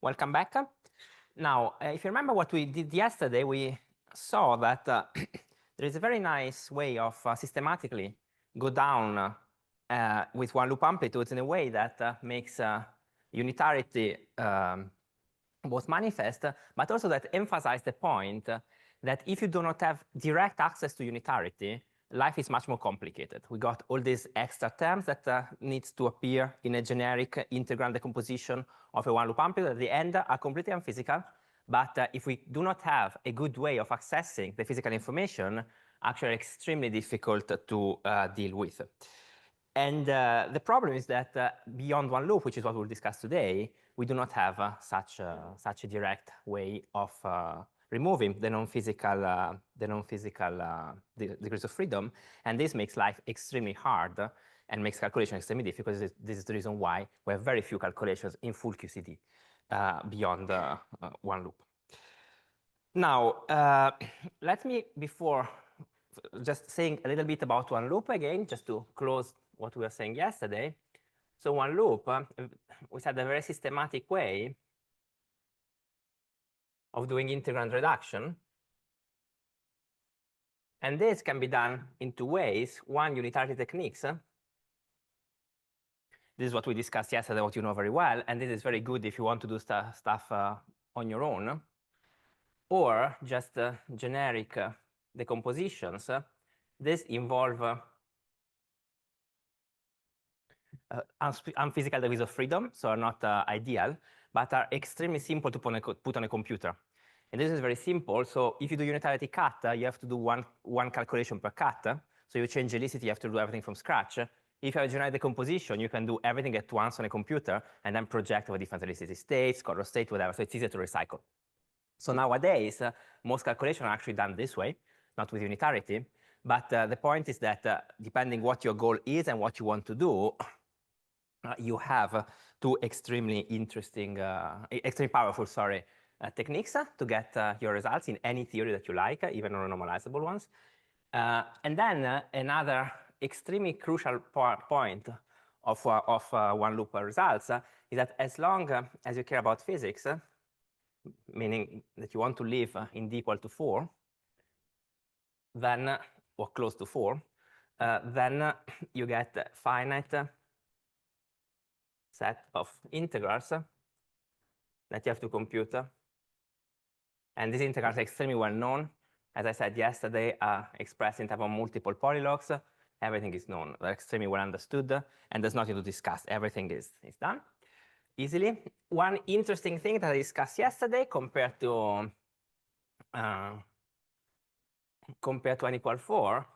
Welcome back. Now, if you remember what we did yesterday, we saw that there is a very nice way of systematically go down with one loop amplitudes in a way that makes unitarity both manifest, but also that emphasize the point that if you do not have direct access to unitarity, life is much more complicated. We got all these extra terms that needs to appear in a generic integral decomposition of a one loop amplitude at the end are completely unphysical. But if we do not have a good way of accessing the physical information, actually extremely difficult to deal with. And the problem is that beyond one loop, which is what we'll discuss today, we do not have such a direct way of removing the non-physical degrees of freedom, and this makes life extremely hard and makes calculation extremely difficult. This is the reason why we have very few calculations in full QCD beyond one loop. Now, let me, before just saying a little bit about one loop again, just to close what we were saying yesterday. So one loop, we said a very systematic way of doing integrand reduction. And this can be done in two ways. One, unitarity techniques. This is what we discussed yesterday, what you know very well. And this is very good if you want to do stuff on your own. Or just generic decompositions. This involve unphysical degrees of freedom, so are not ideal, but are extremely simple to put on a computer. And this is very simple. So if you do unitarity cut, you have to do one calculation per cut. So you change helicity, you have to do everything from scratch. If you have a generic decomposition, you can do everything at once on a computer and then project over different helicity states, color state, whatever. So it's easier to recycle. So nowadays, most calculations are actually done this way, not with unitarity. But the point is that depending what your goal is and what you want to do, you have two extremely interesting, extremely powerful, techniques to get your results in any theory that you like, even non-normalizable ones. And then another extremely crucial point of one loop results is that as long as you care about physics, meaning that you want to live in d equal to 4, then, or close to 4, then you get finite set of integrals that you have to compute. And these integrals are extremely well known. As I said yesterday, expressed in terms of multiple polylogs. Everything is known. They're extremely well understood, and there's nothing to discuss. Everything is done easily. One interesting thing that I discussed yesterday compared to n equal 4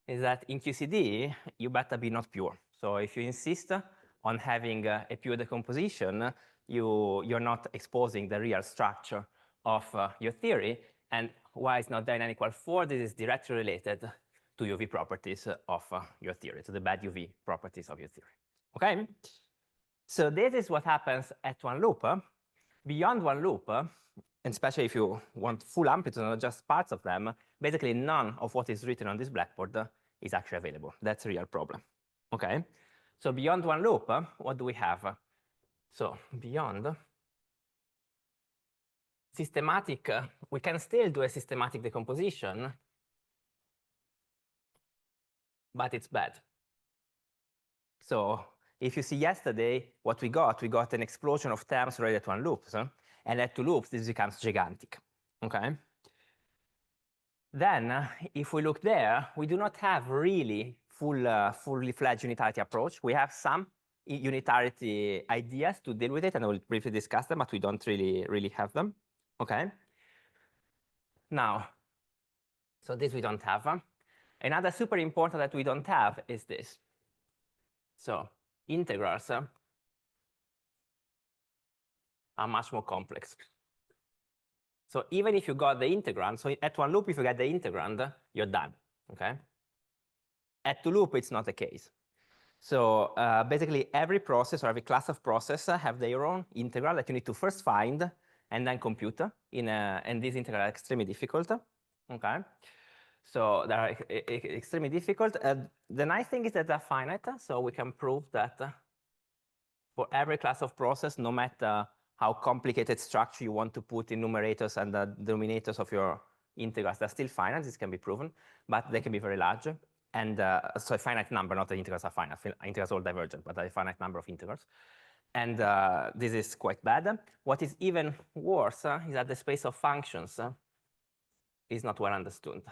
is that in QCD, you better be not pure. So if you insist on having a pure decomposition, you're not exposing the real structure of your theory. And why it's not there in n equal 4, this is directly related to UV properties of your theory, to the bad UV properties of your theory. Okay? So this is what happens at one loop. Beyond one loop, and especially if you want full amplitude, not just parts of them, basically none of what is written on this blackboard is actually available. That's a real problem. Okay? So beyond one loop, what do we have? So beyond systematic, we can still do a systematic decomposition, but it's bad. So if you see yesterday what we got an explosion of terms related to one loops, and at two loops, this becomes gigantic. Okay? Then, if we look there, we do not have really fully fledged unitarity approach. We have some unitarity ideas to deal with it, and I will briefly discuss them, but we don't really have them. Okay? Now, so this we don't have. Another super important that we don't have is this. So integrals are much more complex. So even if you got the integrand, so at one loop, if you get the integrand, you're done. Okay? At two loop, it's not the case. So basically, every process or every class of process have their own integral that you need to first find and then compute. And these integrals are extremely difficult. Okay? So they are extremely difficult. The nice thing is that they're finite, so we can prove that for every class of process, no matter how complicated structure you want to put in numerators and the denominators of your integrals. They're still finite, this can be proven, but they can be very large. And so a finite number, not the integrals are finite. Integrals are all divergent, but a finite number of integrals. And this is quite bad. What is even worse is that the space of functions is not well understood.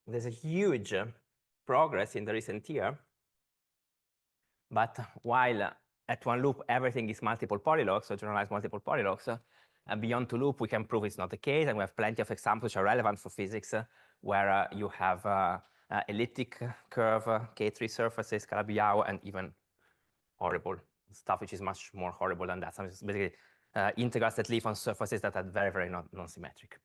There's a huge progress in the recent year, but while at one loop everything is multiple polylogs, so generalized multiple polylogs, beyond two loop we can prove it's not the case, and we have plenty of examples which are relevant for physics where you have elliptic curve, K3 surfaces, Calabi-Yau, and even horrible stuff which is much more horrible than that. So it's basically integrals that live on surfaces that are very, very non-symmetric.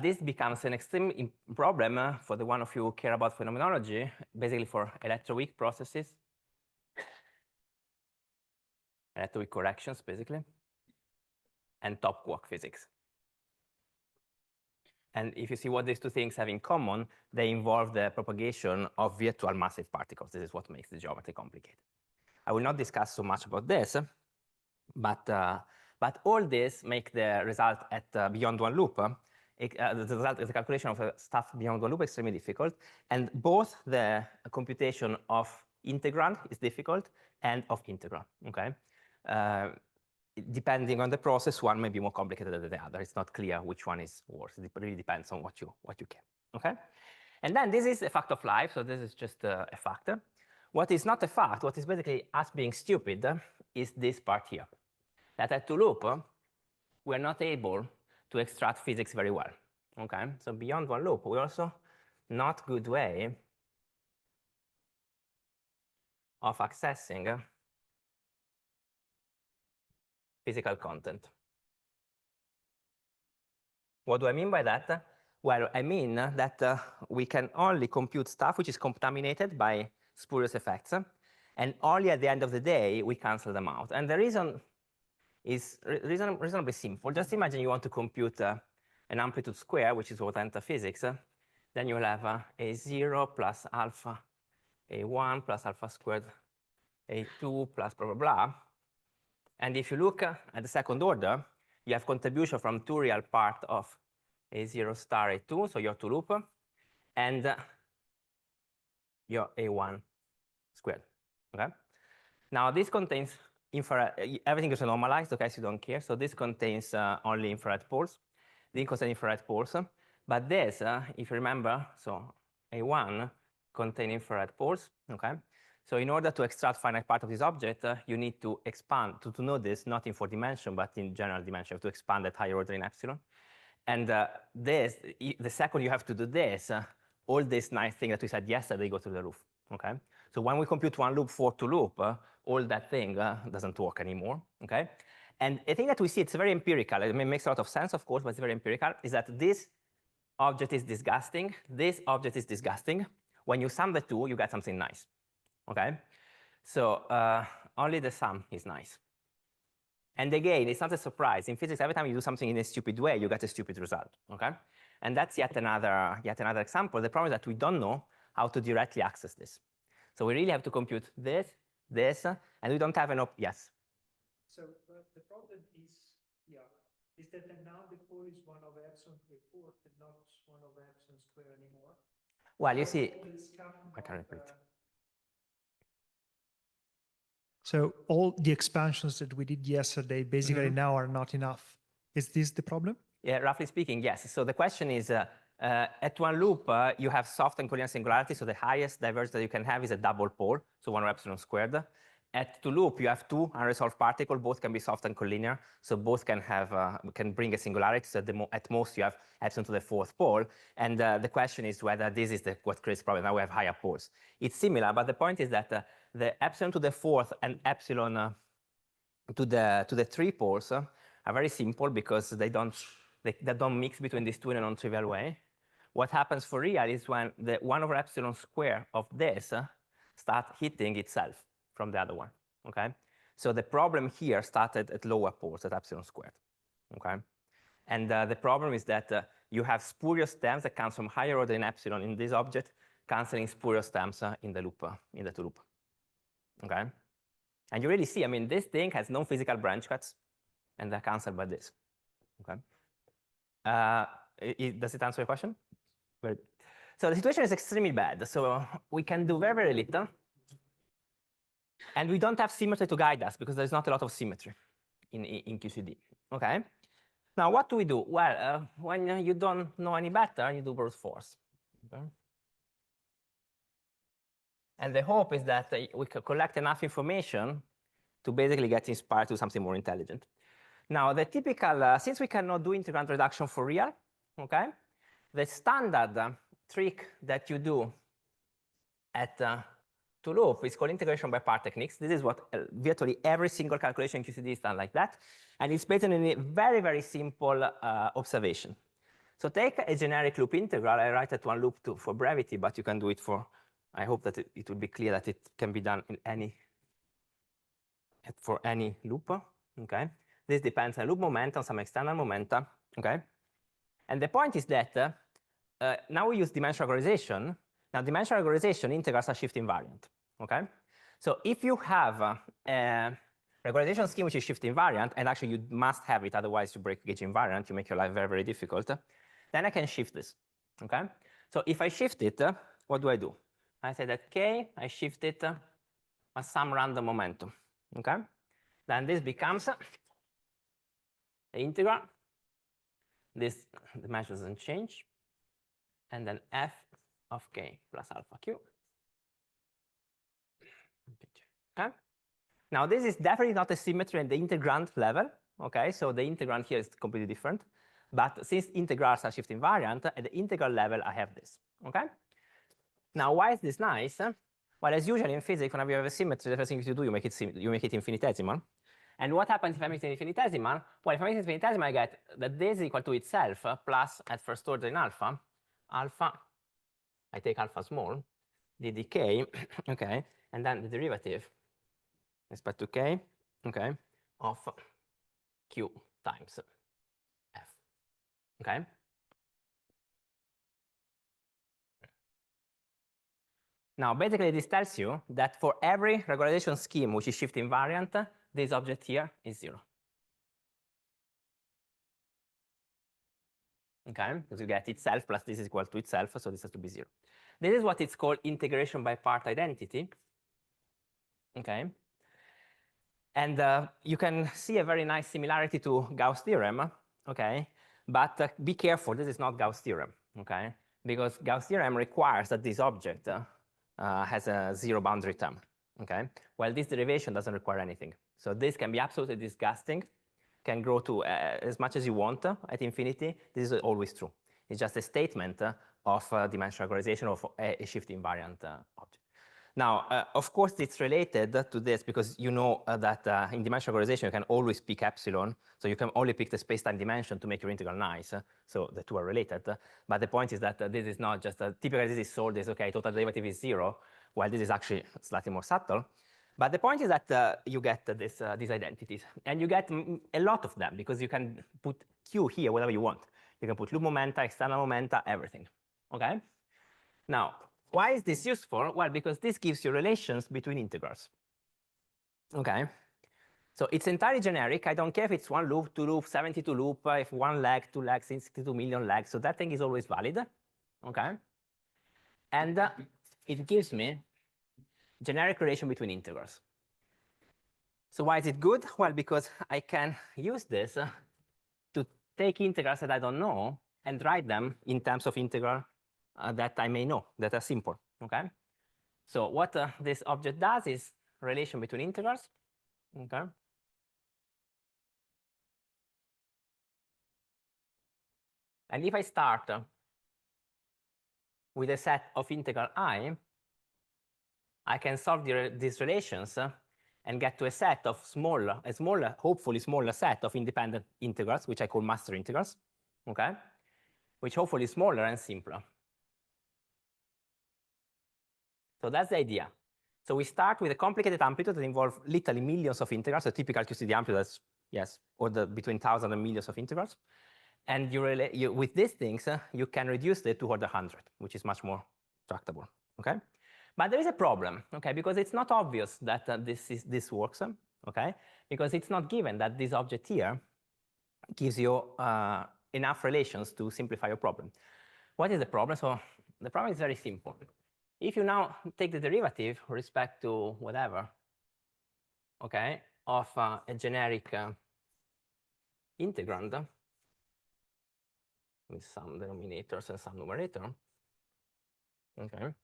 This becomes an extreme problem for the one of you who care about phenomenology, basically for electroweak processes, electroweak corrections, basically, and top quark physics. And if you see what these two things have in common, they involve the propagation of virtual massive particles. This is what makes the geometry complicated. I will not discuss so much about this, but all this make the result at beyond one loop, the result of the calculation of stuff beyond one loop extremely difficult. And both the computation of integrand is difficult and of integral, okay? Depending on the process, one may be more complicated than the other. It's not clear which one is worse. It really depends on what you can, okay? And then this is a fact of life, so this is just a factor. What is not a fact, what is basically us being stupid, is this part here. That at two loop, we're not able to extract physics very well, okay? So beyond one loop, we're also not good way of accessing physical content. What do I mean by that? Well, I mean that we can only compute stuff which is contaminated by spurious effects, and only at the end of the day we cancel them out. And the reason is reasonably simple. Just imagine you want to compute an amplitude square, which is what enter physics. Then you'll have A0 plus alpha A1 plus alpha squared A2 plus blah, blah, blah. And if you look at the second order, you have contribution from two real part of A0 star A2, so your two loop, and your A1 squared, okay? Now this contains infrared, everything is normalized, okay, so you don't care. So this contains only infrared poles. This contains infrared poles. But this, if you remember, so A1 contains infrared poles, okay? So in order to extract finite part of this object, you need to expand, to know this, not in 4-dimension, but in general dimension, to expand at higher order in epsilon. And this, the second you have to do this, all this nice thing that we said yesterday go through the roof, okay? So when we compute one loop for two loop, all that thing doesn't work anymore, okay? And a thing that we see, it's very empirical. It makes a lot of sense, of course, but it's very empirical, is that this object is disgusting, this object is disgusting. When you sum the two, you get something nice, okay? So only the sum is nice. And again, it's not a surprise. In physics, every time you do something in a stupid way, you get a stupid result, okay? And that's yet another example. The problem is that we don't know how to directly access this. So we really have to compute this, and we don't have an yes. So the problem is, is that now the pole is 1 over epsilon to the fourth and not 1 over epsilon square anymore. Well, you see, I can repeat. So all the expansions that we did yesterday basically now are not enough. Is this the problem? Yeah, roughly speaking, yes. So the question is, at one loop, you have soft and collinear singularity, so the highest divergence that you can have is a double pole, so 1 over epsilon squared. At two loop, you have two unresolved particles, both can be soft and collinear, so both can have can bring a singularity. So at most, you have epsilon to the fourth pole, and the question is whether this is what creates the problem. Now we have higher poles. It's similar, but the point is that the epsilon to the fourth and epsilon to the three poles are very simple because they don't mix between these two in a non-trivial way. What happens for real is when the 1 over epsilon square of this start hitting itself from the other one, okay? So the problem here started at lower poles, at epsilon squared, okay? And the problem is that you have spurious terms that comes from higher order in epsilon in this object canceling spurious terms in the loop, in the two loop. Okay? And you really see, I mean, this thing has no physical branch cuts, and they're cancelled by this. Okay? Does it answer your question? Good. So the situation is extremely bad. So we can do very, very little. And we don't have symmetry to guide us because there's not a lot of symmetry in QCD. Okay? Now, what do we do? Well, when you don't know any better, you do brute force. Okay? And the hope is that we can collect enough information to basically get inspired to something more intelligent. Now, the typical, since we cannot do integrand reduction for real, okay, the standard trick that you do at to loop is called integration by part techniques. This is what virtually every single calculation in QCD is done like that. And it's based on a very, very simple observation. So take a generic loop integral. I write it one loop for brevity, but you can do it for, I hope that it will be clear that it can be done in for any loop. Okay. This depends on loop momentum, some external momenta. Okay. And the point is that now we use dimensional regularization. Now, dimensional regularization integrals are shift invariant. Okay. So if you have a regularization scheme which is shift invariant, and actually you must have it, otherwise you break gauge invariant, you make your life very, very difficult, then I can shift this. Okay. So if I shift it, what do? I say that K, I shift it at some random momentum. Okay. Then this becomes the integral. The measure doesn't change. And then f of k plus alpha q. Okay. Now, this is definitely not a symmetry at the integrand level. Okay, so the integrand here is completely different. But since integrals are shift invariant, at the integral level, I have this. Okay. Now, why is this nice? Well, as usual in physics, whenever you have a symmetry, the first thing you do, you make it infinitesimal. And what happens if I make it infinitesimal? Well, if I make it infinitesimal, I get that this is equal to itself plus at first order in alpha, I take alpha small, the decay, okay, and then the derivative respect to k, okay, of q times f, okay? Now, basically, this tells you that for every regularization scheme which is shift invariant, this object here is 0. Okay, because you get itself plus this is equal to itself, so this has to be 0. This is what it's called integration by part identity. Okay. And you can see a very nice similarity to Gauss theorem, okay? But be careful, this is not Gauss theorem, okay? Because Gauss theorem requires that this object has a 0 boundary term, okay? Well, this derivation doesn't require anything. So this can be absolutely disgusting, can grow to as much as you want at infinity. This is always true. It's just a statement of dimensional regularization of a shift invariant object. Now, of course, it's related to this because you know that in dimensional regularization, you can always pick epsilon. So you can only pick the space-time dimension to make your integral nice. So the two are related. But the point is that this is not just typically this is solved as, okay, total derivative is 0, while this is actually slightly more subtle. But the point is that you get these identities. And you get a lot of them because you can put Q here, whatever you want. You can put loop momenta, external momenta, everything. Okay? Now, why is this useful? Well, because this gives you relations between integrals. Okay? So it's entirely generic. I don't care if it's 1 loop, 2 loop, 72 loop, if 1 leg, 2 legs, 62 million legs. So that thing is always valid. Okay? And it gives me generic relation between integrals. So why is it good? Well, because I can use this to take integrals that I don't know and write them in terms of integral that I may know, that are simple, okay? So what this object does is relation between integrals, okay? And if I start with a set of integral I can solve these relations and get to a set of hopefully smaller set of independent integrals, which I call master integrals, okay? Which hopefully is smaller and simpler. So that's the idea. So we start with a complicated amplitude that involves literally millions of integrals. A typical QCD amplitude that's, yes, order between thousands and millions of integrals. And with these things, you can reduce it to order 100, which is much more tractable, okay? But there is a problem, okay, because it's not obvious that this works, okay? Because it's not given that this object here gives you enough relations to simplify your problem. What is the problem? So the problem is very simple. If you now take the derivative with respect to whatever, okay, of a generic integrand with some denominators and some numerator, okay.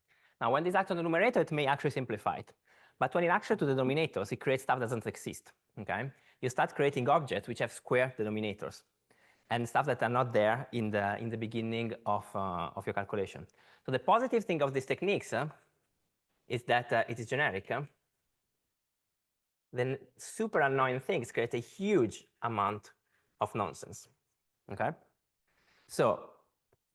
Now, when this acts on the numerator, it may actually simplify it. But when it acts to the denominators, it creates stuff that doesn't exist, okay? You start creating objects which have square denominators and stuff that are not there in the beginning of your calculation. So the positive thing of these techniques is that it is generic. Then super annoying things create a huge amount of nonsense, okay? So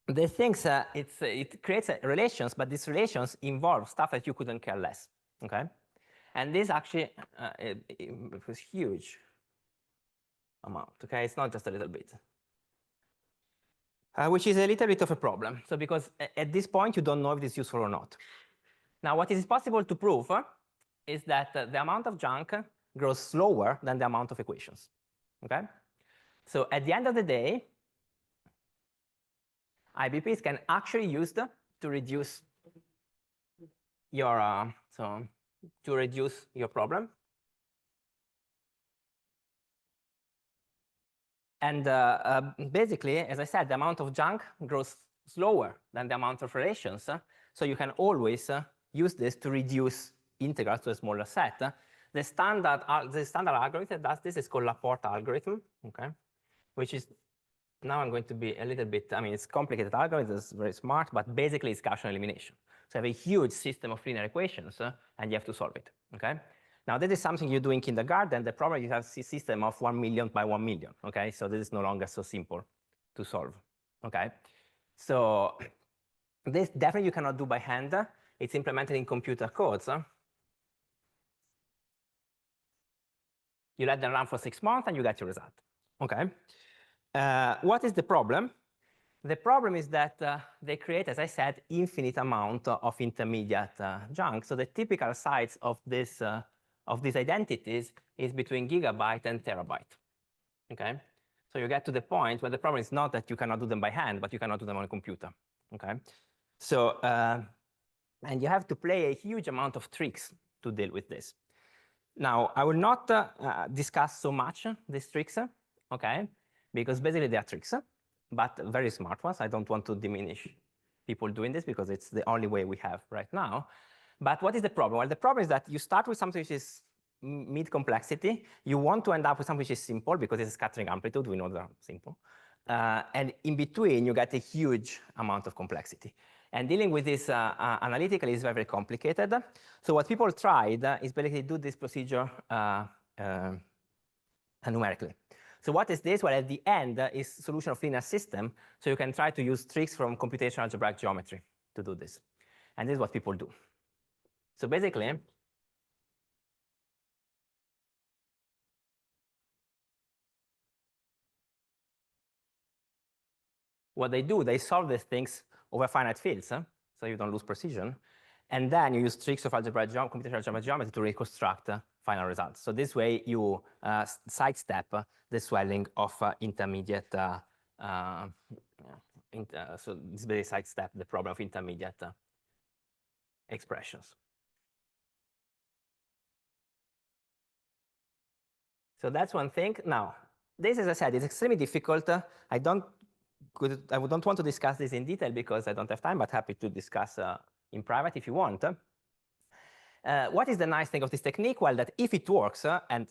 the things, it creates relations, but these relations involve stuff that you couldn't care less, okay? And this actually it was huge amount, okay? It's not just a little bit. Which is a little bit of a problem. So because at this point, you don't know if it's useful or not. Now, what is possible to prove is that the amount of junk grows slower than the amount of equations, okay? So at the end of the day, IBPs can actually used to reduce your problem. And basically, as I said, the amount of junk grows slower than the amount of relations. So you can always use this to reduce integrals to a smaller set. The standard algorithm does this is called Laporte algorithm, okay? Which is, now I'm going to be a little bit, I mean, it's complicated algorithm, it's very smart, but basically it's Gaussian elimination. So you have a huge system of linear equations, and you have to solve it, okay? Now, this is something you do in kindergarten. The problem is you have a system of 1 million by 1 million, okay? So this is no longer so simple to solve, okay? So this definitely you cannot do by hand. It's implemented in computer codes. You let them run for 6 months, and you get your result, okay? What is the problem? The problem is that they create, as I said, infinite amount of intermediate junk. So the typical size of these identities is between gigabyte and terabyte, okay? So you get to the point where the problem is not that you cannot do them by hand, but you cannot do them on a computer, okay? So, and you have to play a huge amount of tricks to deal with this. Now, I will not discuss so much these tricks, okay? Because basically they are tricks, but very smart ones. I don't want to diminish people doing this because it's the only way we have right now. But what is the problem? Well, the problem is that you start with something which is mid-complexity. You want to end up with something which is simple because it's a scattering amplitude. We know they're simple. And in between, you get a huge amount of complexity. And dealing with this analytically is very, very complicated. So what people tried is basically do this procedure numerically. So what is this? Well, at the end is solution of linear system. So you can try to use tricks from computational algebraic geometry to do this. And this is what people do. So basically, what they do, they solve these things over finite fields, so you don't lose precision. And then you use tricks of computational algebraic geometry to reconstruct final results. So this way you sidestep the swelling of intermediate, so this basically sidestep the problem of intermediate expressions. So that's one thing. Now, this, as I said, is extremely difficult. I don't want to discuss this in detail because I don't have time, but happy to discuss in private if you want. What is the nice thing of this technique? Well, that if it works, and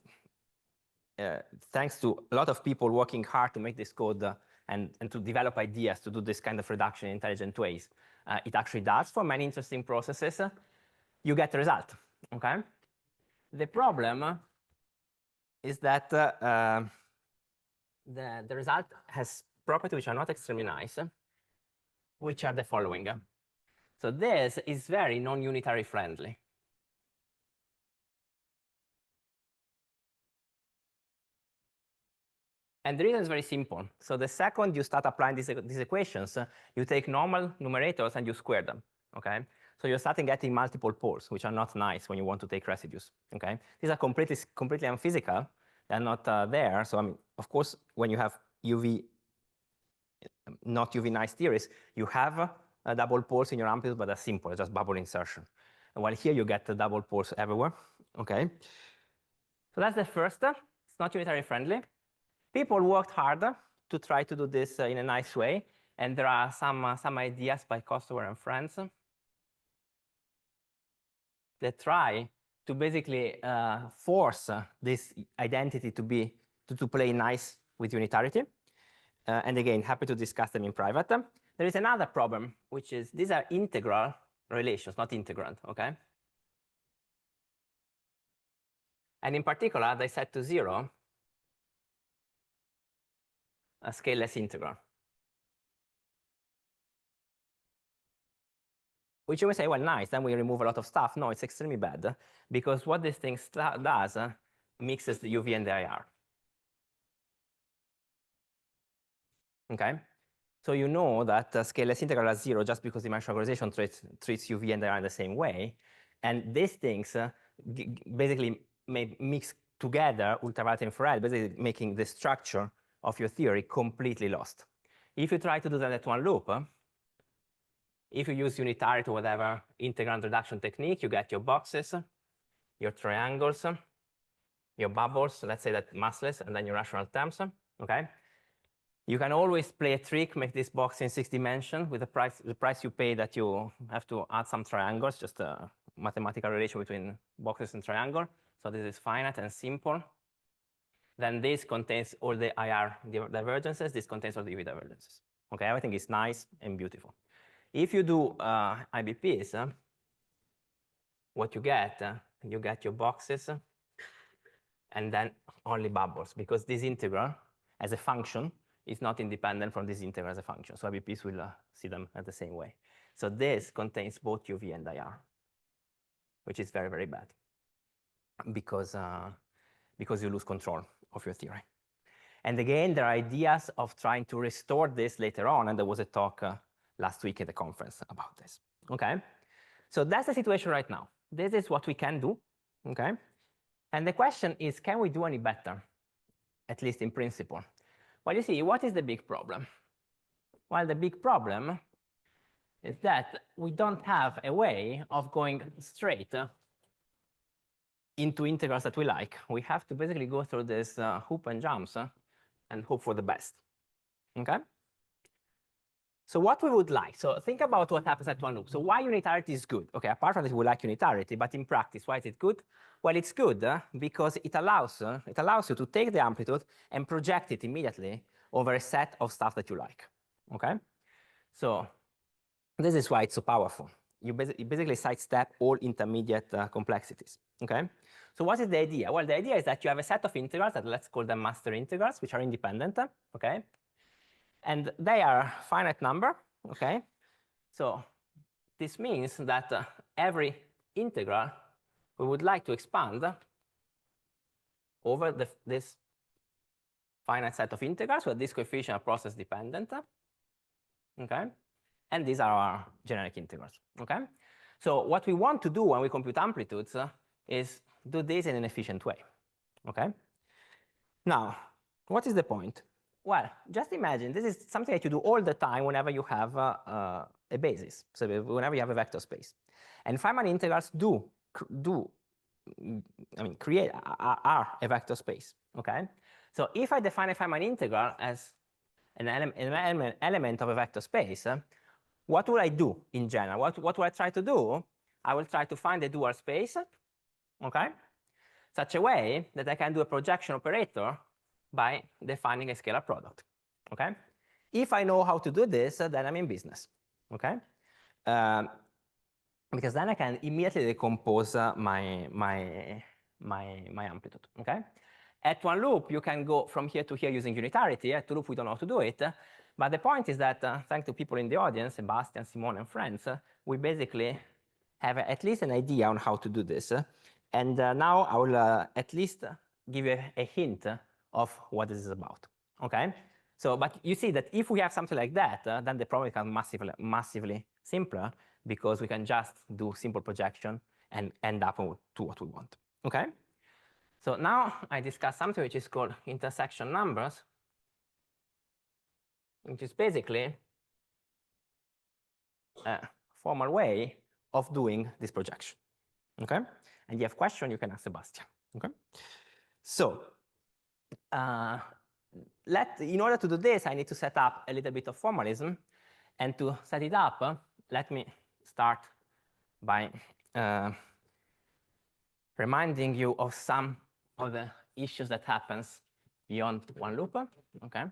thanks to a lot of people working hard to make this code and to develop ideas to do this kind of reduction in intelligent ways, it actually does for many interesting processes, you get the result, okay? The problem is that the result has properties which are not extremely nice, which are the following. So this is very non-unitary friendly. And the reason is very simple. So the second you start applying these equations, you take normal numerators and you square them. okay? So you're starting getting multiple poles, which are not nice when you want to take residues, okay? These are completely unphysical. They're not there. So I mean, of course, when you have UV, not UV nice theories, you have double poles in your amplitude, but they're simple, it's just bubble insertion. And while here you get the double poles everywhere, okay? So that's the first. It's not unitary friendly. People worked harder to try to do this in a nice way, and there are some ideas by Kosover and friends that try to basically force this identity to play nice with unitarity. And again, happy to discuss them in private. There is another problem, which is these are integral relations, not integrand, okay? And in particular, they set to 0 a scaleless integral. Which you may say, well, nice, then we remove a lot of stuff. No, it's extremely bad, because what this thing does mixes the UV and the IR. Okay? So you know that scaleless integral is 0 just because dimensional organization treats UV and IR in the same way. And these things basically may mix together ultraviolet and infrared, basically making the structure of your theory completely lost. If you try to do that at one loop, if you use unitarity or whatever integrand reduction technique, you get your boxes, your triangles, your bubbles, let's say that massless, and then your rational terms, okay? You can always play a trick, make this box in 6 dimensions with the price you pay that you have to add some triangles, just a mathematical relation between boxes and triangle. So this is finite and simple. Then this contains all the IR divergences. This contains all the UV divergences. Okay, everything is nice and beautiful. If you do IBPs, what you get your boxes and then only bubbles, because this integral as a function is not independent from this integral as a function. So IBPs will see them at the same way. So this contains both UV and IR, which is very, very bad because you lose control of your theory. And again, there are ideas of trying to restore this later on, and there was a talk last week at the conference about this, okay? So that's the situation right now. This is what we can do, okay? And the question is, can we do any better, at least in principle? Well, you see, what is the big problem? Well, the big problem is that we don't have a way of going straight into integrals that we like. We have to basically go through this hoop and jumps and hope for the best, okay? So what we would like, so think about what happens at one loop. So why unitarity is good? Okay, apart from that, we like unitarity, but in practice, why is it good? Well, it's good because it allows you to take the amplitude and project it immediately over a set of stuff that you like, okay? So this is why it's so powerful. You basically sidestep all intermediate complexities, okay? So what is the idea? Well, the idea is that you have a set of integrals that let's call them master integrals, which are independent, okay? And they are finite number, okay? So this means that every integral we would like to expand over this finite set of integrals where these coefficients are process dependent, okay? And these are our generic integrals, okay? So what we want to do when we compute amplitudes is do this in an efficient way, okay? Now, what is the point? Well, just imagine this is something that you do all the time whenever you have a basis. So whenever you have a vector space. And Feynman integrals are a vector space, okay? So if I define a Feynman integral as an element of a vector space, what will I do in general? What will I try to do? I will try to find a dual space, okay? Such a way that I can do a projection operator by defining a scalar product, okay? If I know how to do this, then I'm in business, okay? Because then I can immediately decompose my amplitude, okay? At one loop, you can go from here to here using unitarity. At two loop, we don't know how to do it. But the point is that thanks to people in the audience, Sebastian, Simone, and friends, we basically have at least an idea on how to do this. And now I will at least give you a hint of what this is about, okay? So, but you see that if we have something like that, then the problem becomes massively simpler because we can just do simple projection and end up to what we want. Okay? So now I discuss something which is called intersection numbers, which is basically a formal way of doing this projection. Okay? And you have question, you can ask Sebastian. Okay? So in order to do this, I need to set up a little bit of formalism. And to set it up, let me start by reminding you of some of the issues that happens beyond one loop. Okay.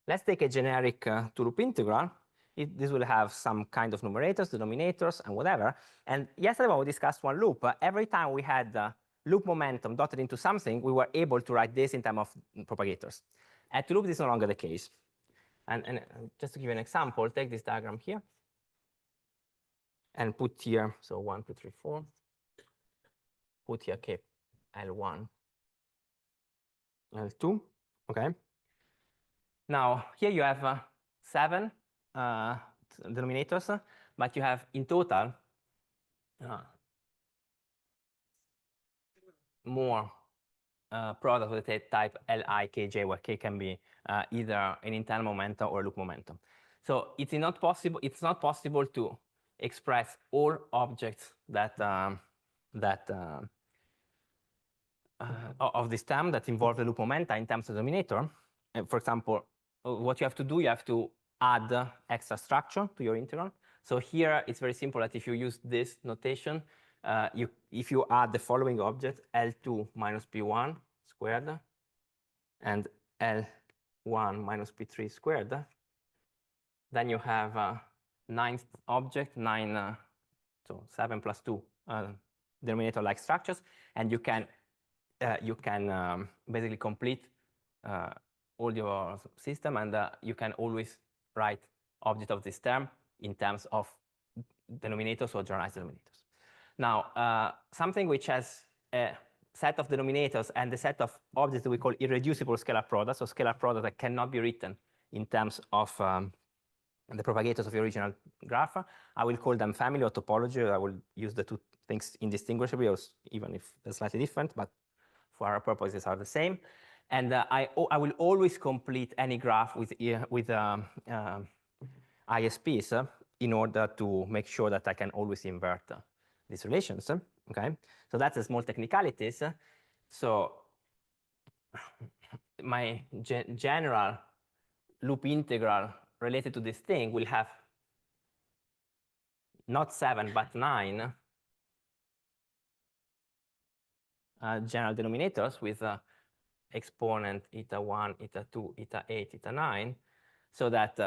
Let's take a generic two-loop integral. This will have some kind of numerators, denominators, and whatever. And yesterday when we discussed one loop, every time we had loop momentum dotted into something, we were able to write this in terms of propagators. At two loop, this is no longer the case. And just to give you an example, take this diagram here and put here, so 1, 2, 3, 4. Put here K L1, L2, okay? Now, here you have 7 denominators, but you have in total more products with the type Li, Kj, where K can be either an internal momentum or a loop momentum. So it's not possible to express all objects that of this term that involve the loop momenta in terms of denominator. For example, what you have to do, you have to add extra structure to your integral. So here it's very simple that if you use this notation, if you add the following object, L2 minus P1 squared and L1 minus P3 squared, then you have 9th object, 9, so 7 plus 2 denominator-like structures, and you can basically complete all your system, and you can always write object of this term in terms of denominators or generalized denominators. Now, something which has a set of denominators and a set of objects that we call irreducible scalar products, or scalar products that cannot be written in terms of the propagators of the original graph. I will call them family or topology. I will use the two things indistinguishably, even if they're slightly different, but for our purposes are the same. And I will always complete any graph with ISPs in order to make sure that I can always invert these relations. Okay, so that's a small technicalities. So my general loop integral related to this thing will have not 7 but 9 general denominators with exponent eta 1, eta 2, eta 8, eta 9, so that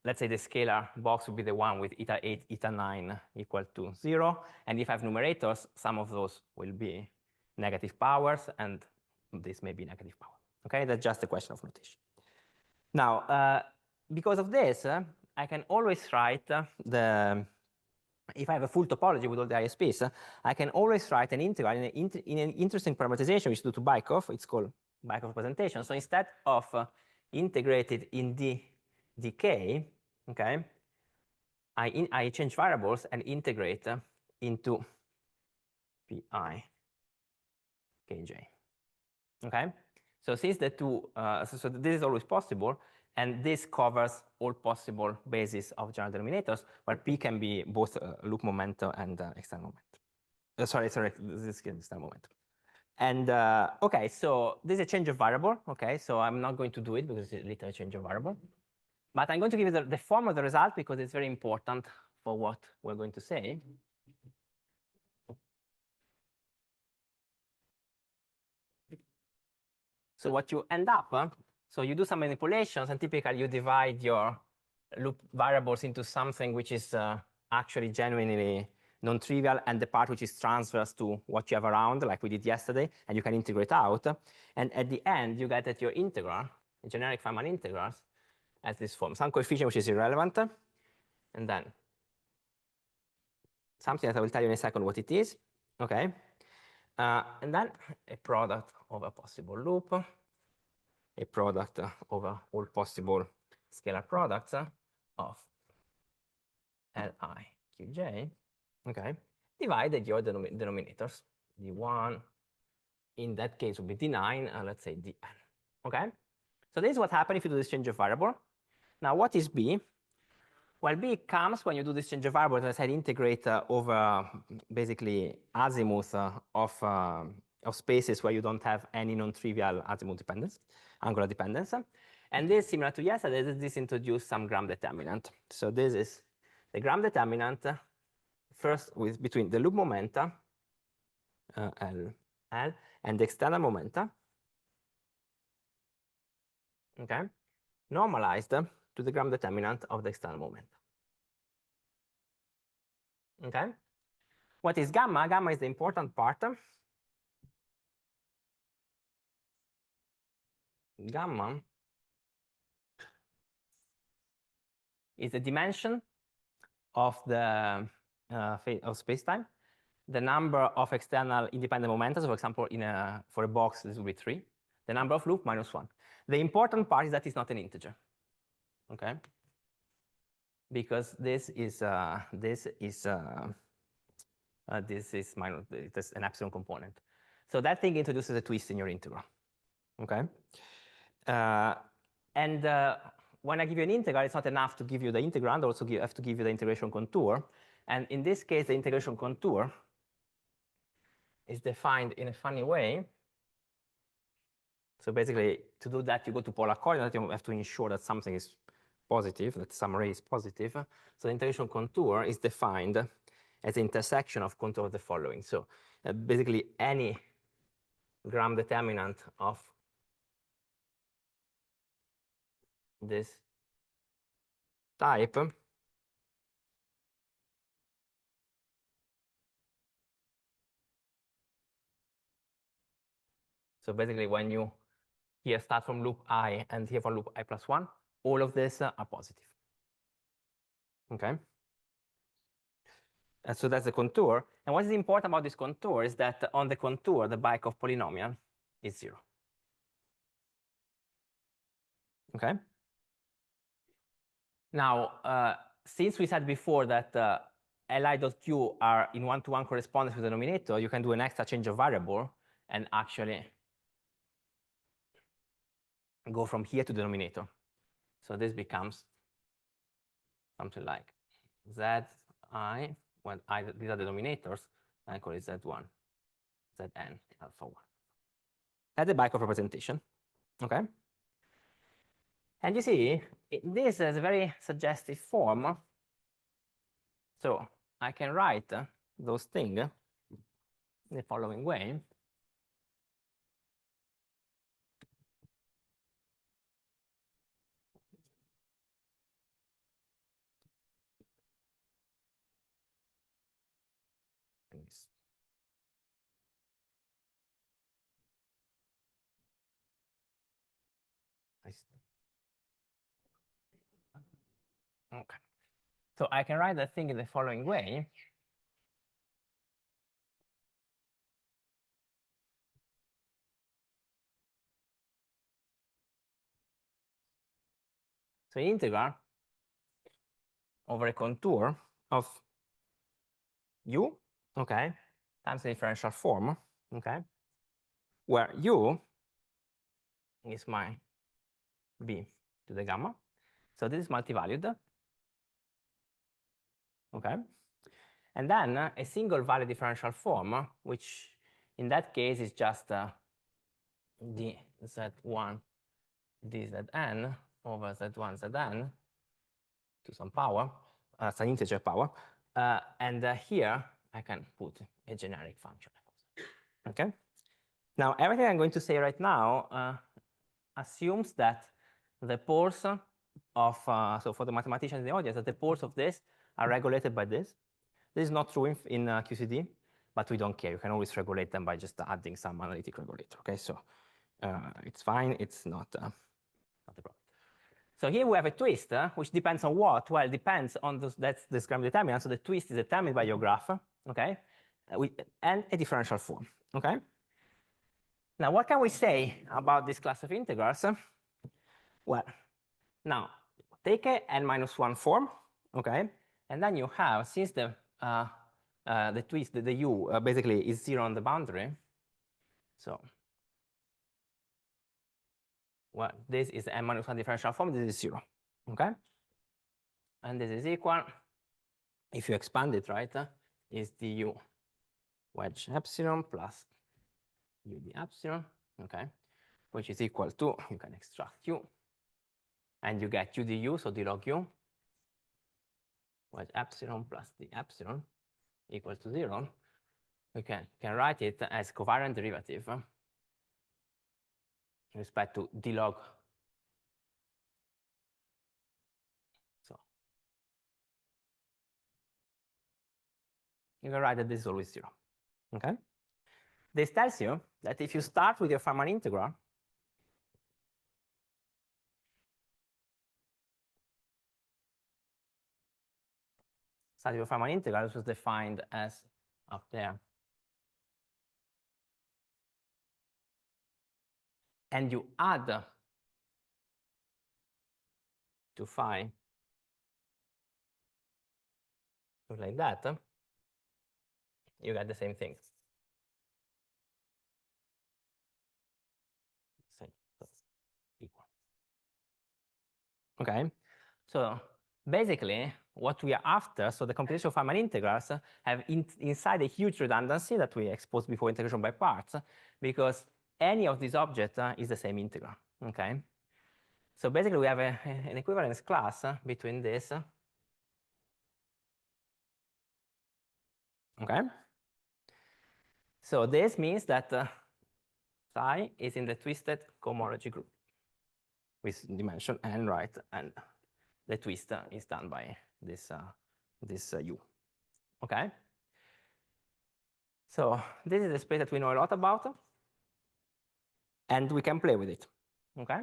let's say the scalar box will be the one with eta 8, eta 9 equal to 0. And if I have numerators, some of those will be negative powers, and this may be negative power. Okay, that's just a question of notation. Now, because of this, I can always write if I have a full topology with all the ISPs, I can always write an integral in an interesting parameterization which is due to Bykov. It's called Bykov representation. So instead of integrated in dk, okay, I change variables and integrate into pi kj. Okay, so since the two, so this is always possible, and this covers all possible bases of general denominators, where P can be both loop momentum and external momentum. Sorry, this is external momentum. And okay, so this is a change of variable. Okay, so I'm not going to do it because it's a literal change of variable. But I'm going to give you the form of the result because it's very important for what we're going to say. So what you end up, so you do some manipulations, and typically you divide your loop variables into something which is actually genuinely non-trivial, and the part which is transverse to what you have around, like we did yesterday, and you can integrate out. And at the end, you get that your integral, generic Feynman integrals, has this form, some coefficient which is irrelevant, and then something that I will tell you in a second what it is, Okay, and then a product of a possible loop, a product over all possible scalar products of Li Qj, okay, divided your denominators. D1, in that case, would be D9, and let's say Dn, okay? So this is what happens if you do this change of variable. Now, what is B? Well, B comes when you do this change of variable, as I said, integrate over basically azimuth of spaces where you don't have any non-trivial azimuth dependence, angular dependence. And this, similar to yesterday, this introduced some gram determinant. So this is the gram determinant first with between the loop momenta, L, and the external momenta, okay, normalized to the gram determinant of the external moment. Okay? What is gamma? Gamma is the important part. Gamma is the dimension of the of space-time. The number of external independent momenta, so for example, for a box, this will be 3. The number of loop minus 1. The important part is that it's not an integer. Okay? Because this is minus, this an epsilon component. So that thing introduces a twist in your integral. Okay? And when I give you an integral, it's not enough to give you the integrand. I also have to give you the integration contour. And in this case, the integration contour is defined in a funny way. So basically, to do that, you go to polar coordinate. You have to ensure that something is positive, that some ray is positive. So the integration contour is defined as the intersection of contour of the following. So basically, any gram determinant of this type so basically when you here start from loop I and here from loop I plus 1, all of this are positive. Okay? And so that's the contour. And what is important about this contour is that on the contour, the Bikov polynomial is 0. Okay? Now, since we said before that Li.Q are in one-to-one correspondence with the denominator, you can do an extra change of variable and actually go from here to the denominator. So this becomes something like Zi, when these are the denominators, I call it Z1, Zn, alpha 1. That's the Bikov representation. Okay? And you see, this is a very suggestive form. So I can write those things in the following way. Okay. So I can write that thing in the following way. So integral over a contour of u, okay, times the differential form, okay, where u is my b to the gamma. So this is multivalued, okay? And then a single value differential form, which in that case is just dz1 dzn over z1 zn to some power, some integer power. And here I can put a generic function. Okay? Now, everything I'm going to say right now assumes that the poles of, so for the mathematicians in the audience, that the poles of this are regulated by this. This is not true in QCD, but we don't care. You can always regulate them by just adding some analytic regulator. Okay, so it's fine. It's not a problem. So here we have a twist, which depends on what? Well, it depends on that's this gram determinant. So the twist is determined by your graph. Okay, and a differential form. Okay. Now, what can we say about this class of integrals? Well, now take a n-1 form, okay, and then you have, since the twist, the u basically is 0 on the boundary. So, well, this is the n-1 differential form. This is 0, okay, and this is equal. If you expand it, right, is du wedge epsilon plus ud epsilon, okay, which is equal to, you can extract u, and you get u du, so d log u, wedge epsilon plus d epsilon equals to 0. We can write it as covariant derivative with respect to d log. So you can write that this is always 0. Okay. This tells you that if you start with your Feynman integral, which was defined as up there, and you add to phi like that, you get the same thing. Same, so equal. Okay, so basically what we are after, so the computation of Feynman integrals have inside a huge redundancy that we exposed before integration by parts, because any of these objects is the same integral. Okay, so basically we have an equivalence class between this. Okay, so this means that psi is in the twisted cohomology group with dimension n, right? And the twist is done by this u. Okay. So this is the space that we know a lot about, and we can play with it. Okay.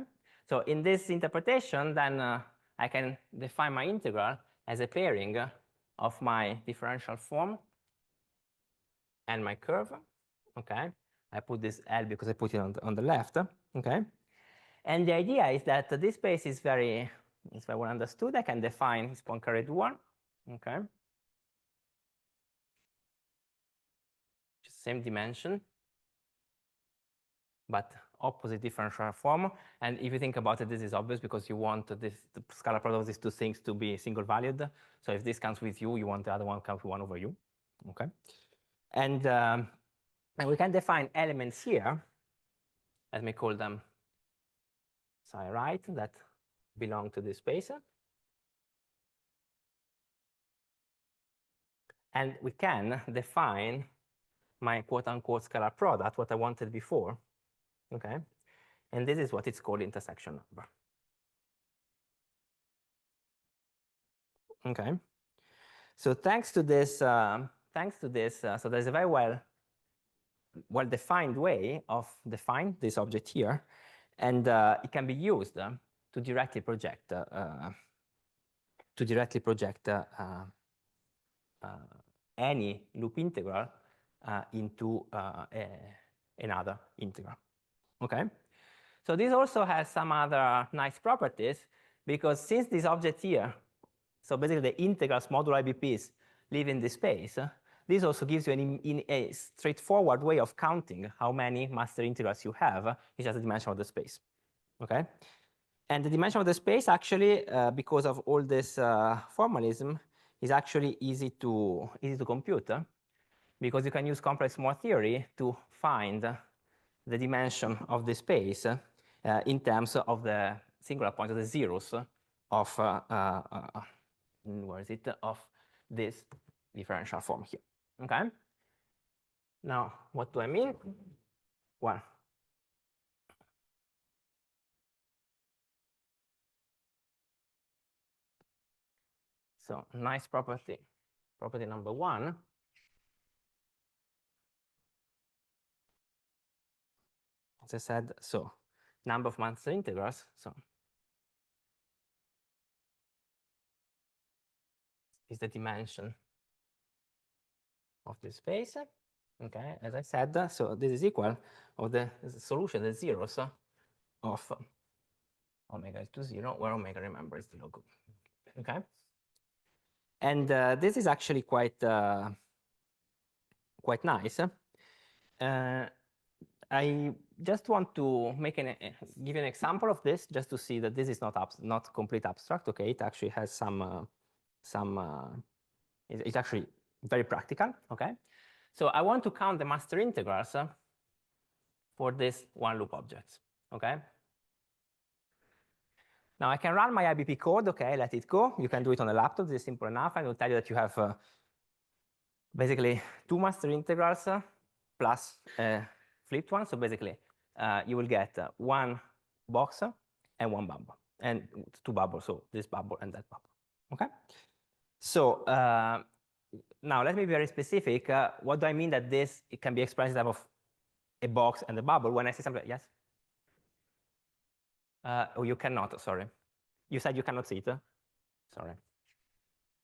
So in this interpretation, then I can define my integral as a pairing of my differential form and my curve. Okay. I put this L because I put it on the left. Okay. And the idea is that this space is very well understood. I can define this Poincaré one. Okay. Just same dimension, but opposite differential form. And if you think about it, this is obvious because you want the scalar product of these two things to be single valued. So if this comes with u, you want the other one comes with 1 over u. Okay. And we can define elements here, let me call them psi right, that belong to this space. And we can define my quote-unquote scalar product, what I wanted before. Okay. And this is what it's called intersection number. Okay. So thanks to this, so there's a very well-defined way of define this object here, and it can be used to directly project any loop integral into another integral. Okay. So this also has some other nice properties, because since this object here, so basically the integrals modulo IBPs live in this space, this also gives you in a straightforward way of counting how many master integrals you have. It's just the dimension of the space. Okay. And the dimension of the space actually, because of all this formalism, is actually easy to compute, because you can use complex Moore theory to find the dimension of the space in terms of the singular point of the zeros of where is it, of this differential form here. Okay. Now, what do I mean? Well, so nice property number 1. As I said, so number of master integrals, so is the dimension of this space. Okay, as I said, so this is equal of the solution, the zeros of omega is to 0, where omega, remember, is the log. Okay, and this is actually quite nice. I just want to give you an example of this, just to see that this is not complete abstract. Okay, it actually has some it's actually very practical. Okay, so I want to count the master integrals for this one loop objects. Okay. Now I can run my IBP code. Okay, let it go. You can do it on a laptop. This is simple enough. And it will tell you that you have basically 2 master integrals plus flipped one. So basically, you will get 1 box and 1 bubble, and 2 bubbles. So this bubble and that bubble. Okay. So now let me be very specific. What do I mean that it can be expressed in terms of a box and a bubble? When I say something, yes? Oh, you cannot. Sorry. You said you cannot see it. Sorry.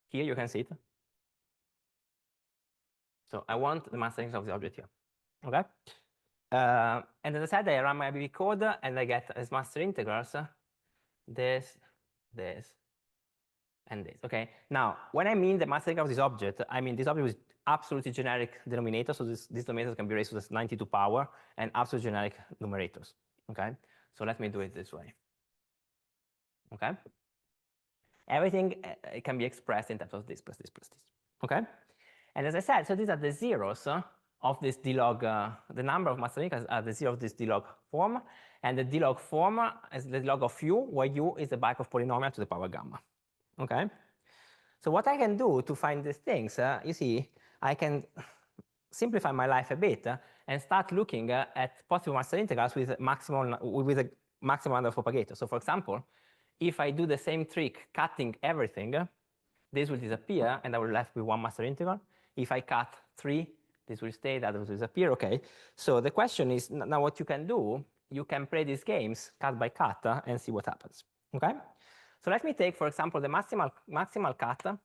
Here you can see it. So I want the master index of the object here. Okay. And as I said, I run my IBP code and I get as master integrals this, and this. Okay. Now, when I mean the master integral of this object, I mean this object with absolutely generic denominator. So these denominators can be raised to this 92 power and absolute generic numerators. Okay. So let me do it this way. Okay. Everything can be expressed in terms of this plus this plus this. Okay. And as I said, so these are the zeros of this d log, the number of master integrals are the zero of this d log form, and the d log form is the log of u, where u is the Birkhoff polynomial to the power gamma. Okay. So what I can do to find these things, you see, I can simplify my life a bit and start looking at possible master integrals with a maximum number of propagators. So for example, if I do the same trick, cutting everything, this will disappear, and I will be left with 1 master integral. If I cut 3, this will stay, that will disappear. Okay. So the question is, now what you can do, you can play these games cut by cut and see what happens. Okay. So let me take, for example, the maximal cut.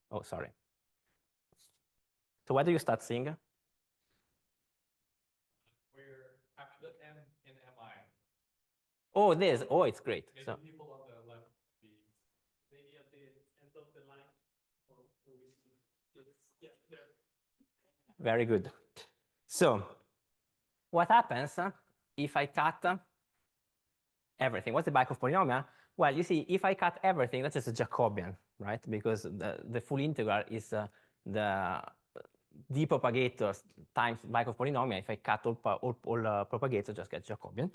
Oh, sorry. So where do you start seeing? Where after the M in MI. Oh, this. Oh, it's great. Maybe so people on the left maybe at the end of the line. Yeah, there. Very good. So what happens if I cut everything? What's the Birkhoff polynomial? Well, you see, if I cut everything, that's just a Jacobian, right? Because the full integral is the d propagators times Birkhoff polynomial. If I cut all propagators, just get Jacobian,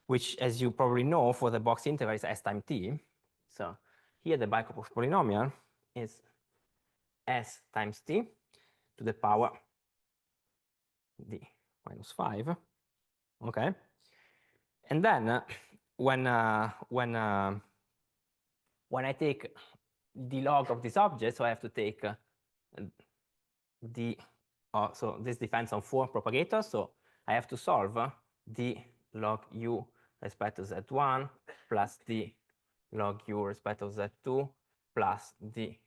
which, as you probably know, for the box integral is s times t. So here the Birkhoff polynomial is s times t to the power d minus 5. Okay. And then when I take the log of this object, so I have to take so this depends on 4 propagators. So I have to solve d log u respect to z1 plus d log u respect to z2 plus d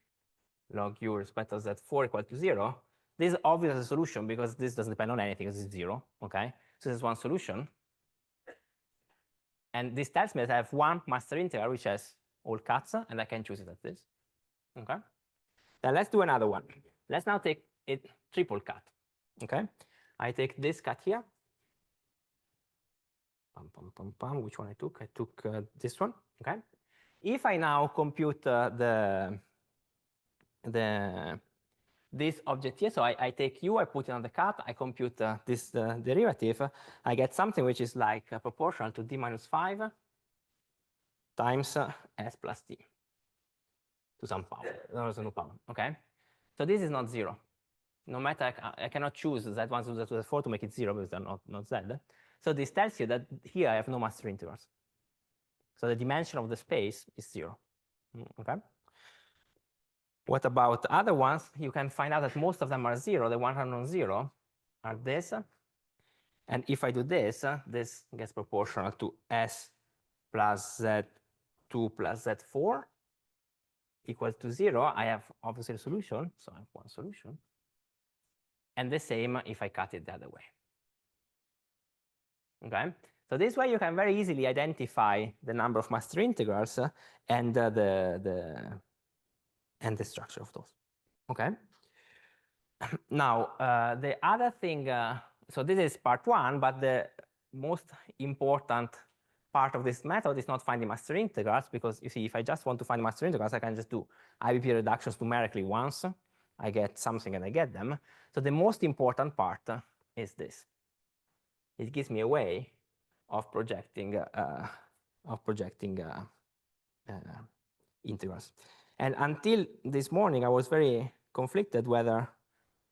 log u respect to z4 equal to 0. This is obviously a solution because this doesn't depend on anything, because it's 0. Okay. So this is one solution. And this tells me that I have 1 master integral which has all cuts, and I can choose it as this. Okay. Then let's do another one. Let's now take a triple cut. Okay. I take this cut here. Which one I took? I took this one. Okay. If I now compute this object here, so I take u, I put it on the cut, I compute this derivative, I get something which is like proportional to d minus 5 times s plus t to some power. There is no power. Okay. So this is not 0. No matter, I cannot choose z1 to z2 to z4 to make it 0 because they're not z. So this tells you that here I have no master integrals. So the dimension of the space is 0. Okay. What about other ones? You can find out that most of them are 0. The ones that are non-0 are this. And if I do this, this gets proportional to s plus z2 plus z4 equals to 0. I have obviously a solution. So I have one solution. and the same if I cut it the other way. Okay, so this way you can very easily identify the number of master integrals and the structure of those. Okay. Now the other thing, so this is part one, but the most important part of this method is not finding master integrals, because you see, if I just want to find master integrals, I can just do IVP reductions numerically once. I get something and I get them. So the most important part is this. It gives me a way of projecting integrals. And until this morning, I was very conflicted whether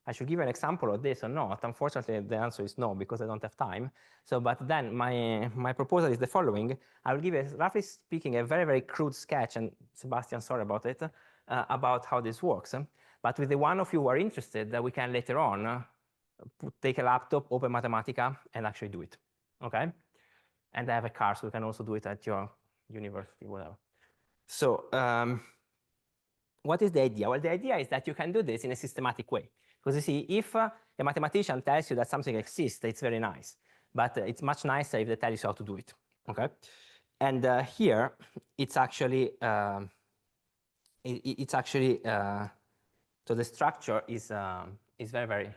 I should give an example of this or not. Unfortunately, the answer is no, because I don't have time. So, but then my proposal is the following. I will give, roughly speaking, a very, very crude sketch, and Sebastian, sorry about it, about how this works. But with the one of you who are interested, we can later on take a laptop, open Mathematica, and actually do it. Okay? And I have a car, so you can also do it at your university, whatever. So what is the idea? Well, the idea is that you can do this in a systematic way. Because you see, if a mathematician tells you that something exists, it's very nice. But it's much nicer if they tell you how to do it. Okay? And here, it's actually, so the structure is very, very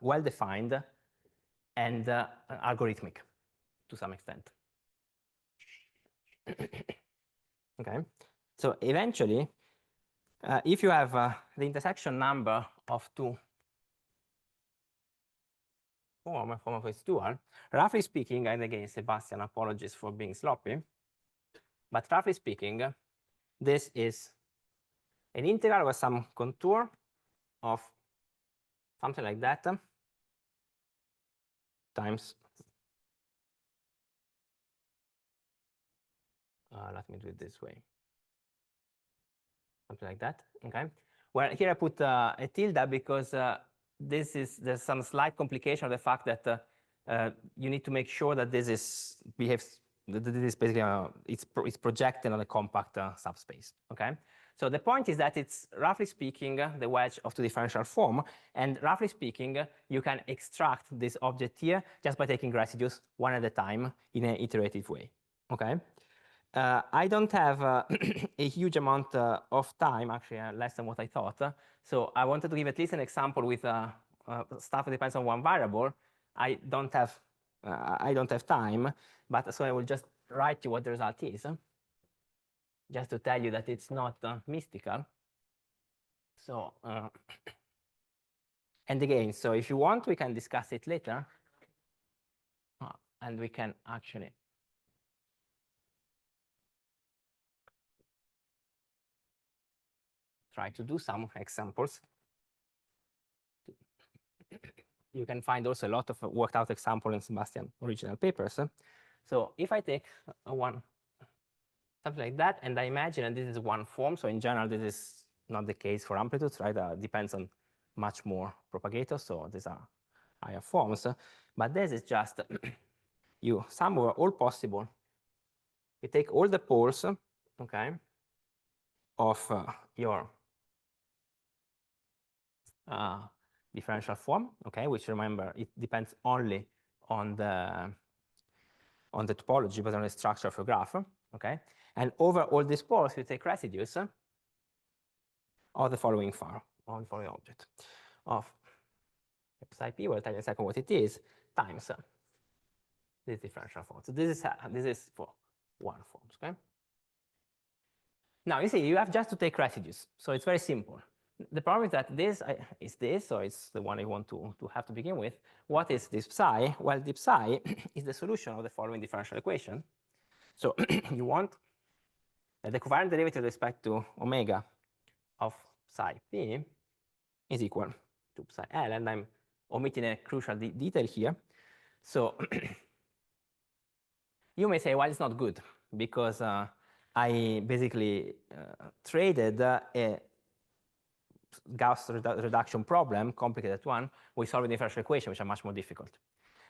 well defined and algorithmic to some extent. Okay, so eventually, if you have the intersection number of two form of its dual, roughly speaking, and again, Sebastian, apologies for being sloppy, but roughly speaking, this is an integral with some contour of something like that times, let me do it this way, something like that, okay? Well, here I put a tilde because there's some slight complication of the fact that you need to make sure that this is basically it's projected on a compact subspace. Okay, so the point is that it's roughly speaking the wedge of two differential form, and roughly speaking you can extract this object here just by taking residues one at a time in an iterative way. Okay. I don't have a huge amount of time, actually less than what I thought. So I wanted to give at least an example with stuff that depends on one variable. I don't have time, but so I will just write you what the result is, just to tell you that it's not mystical. So and again, so if you want, we can discuss it later, and we can actually try to do some examples. You can find also a lot of worked out example in Sebastian's original papers. So if I take something like that, and I imagine, and this is one form, so in general, this is not the case for amplitudes, right? Depends on much more propagators, so these are higher forms. But this is just you sum over all possible. You take all the poles, okay, of your differential form, okay, which remember it depends only on the topology, but on the structure of your graph, okay, and over all these poles you take residues of the following form, on the following object of psi p, we'll tell you in a second what it is, times this differential form. So this is for one form, okay. Now you see you have just to take residues, so it's very simple. The problem is that this is this, so it's the one I want to have to begin with. What is this psi? Well, the psi is the solution of the following differential equation. So you want the covariant derivative with respect to omega of psi p is equal to psi l, and I'm omitting a crucial detail here. So you may say, well, it's not good, because I basically traded a Gauss reduction problem, complicated one, with solving the differential equation, which are much more difficult.